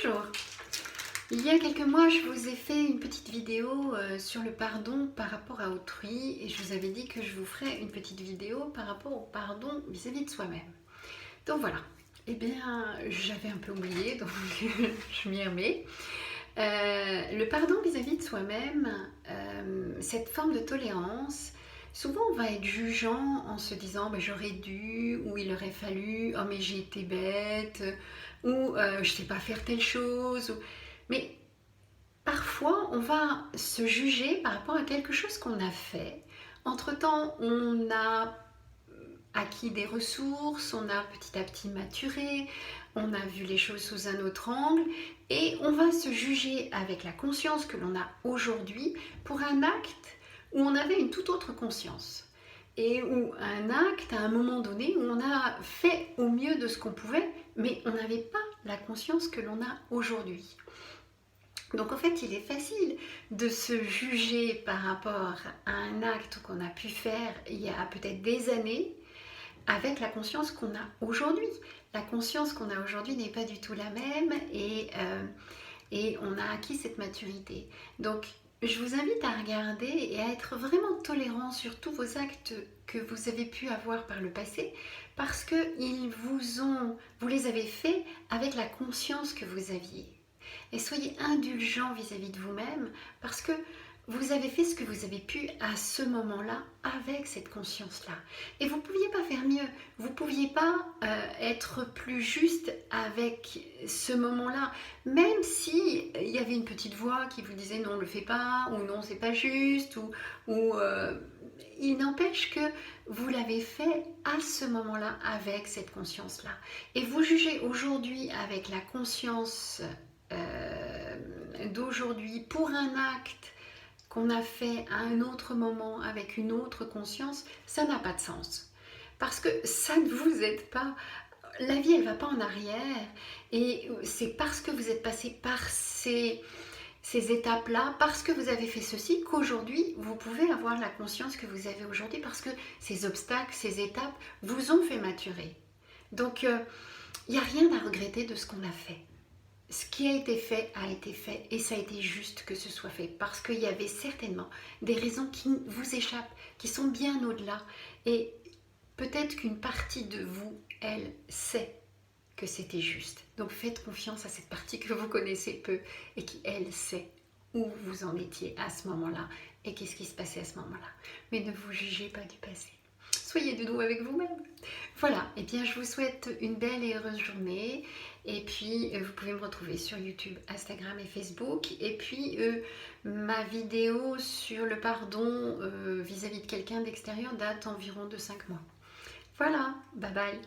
Bonjour. Il y a quelques mois, je vous ai fait une petite vidéo sur le pardon par rapport à autrui et je vous avais dit que je vous ferais une petite vidéo par rapport au pardon vis-à-vis de soi-même. Donc voilà. Eh bien, j'avais un peu oublié, donc je m'y remets. Le pardon vis-à-vis de soi-même, cette forme de tolérance, souvent on va être jugeant en se disant j'aurais dû, ou il aurait fallu, oh mais j'ai été bête, ou je sais pas faire telle chose. Mais parfois on va se juger par rapport à quelque chose qu'on a fait. Entre-temps, on a acquis des ressources, on a petit à petit maturé, on a vu les choses sous un autre angle et on va se juger avec la conscience que l'on a aujourd'hui pour un acte où on avait une toute autre conscience et où un acte à un moment donné où on a fait au mieux de ce qu'on pouvait mais on n'avait pas la conscience que l'on a aujourd'hui. Donc en fait, il est facile de se juger par rapport à un acte qu'on a pu faire il y a peut-être des années avec la conscience qu'on a aujourd'hui. La conscience qu'on a aujourd'hui n'est pas du tout la même et on a acquis cette maturité. Donc je vous invite à regarder et à être vraiment tolérant sur tous vos actes que vous avez pu avoir par le passé parce que vous les avez faits avec la conscience que vous aviez. Et soyez indulgents vis-à-vis de vous-même parce que vous avez fait ce que vous avez pu à ce moment-là avec cette conscience-là. Et vous ne pouviez pas faire mieux, vous ne pouviez pas être plus juste avec ce moment-là, même si il y avait une petite voix qui vous disait non, ne le fais pas, ou non, c'est pas juste, il n'empêche que vous l'avez fait à ce moment-là avec cette conscience-là. Et vous jugez aujourd'hui avec la conscience d'aujourd'hui pour un acte qu'on a fait à un autre moment avec une autre conscience, ça n'a pas de sens. Parce que ça ne vous aide pas. La vie, elle ne va pas en arrière. Et c'est parce que vous êtes passé par ces étapes-là, parce que vous avez fait ceci, qu'aujourd'hui, vous pouvez avoir la conscience que vous avez aujourd'hui, parce que ces obstacles, ces étapes vous ont fait maturer. Donc, il n'y a rien à regretter de ce qu'on a fait. Ce qui a été fait et ça a été juste que ce soit fait parce qu'il y avait certainement des raisons qui vous échappent, qui sont bien au-delà et peut-être qu'une partie de vous, elle, sait que c'était juste. Donc faites confiance à cette partie que vous connaissez peu et qui, elle, sait où vous en étiez à ce moment-là et qu'est-ce qui se passait à ce moment-là. Mais ne vous jugez pas du passé. Soyez de doux avec vous-même. Voilà, et bien je vous souhaite une belle et heureuse journée. Et puis vous pouvez me retrouver sur YouTube, Instagram et Facebook. Et puis ma vidéo sur le pardon vis-à-vis de quelqu'un d'extérieur date environ de 5 mois. Voilà, bye bye.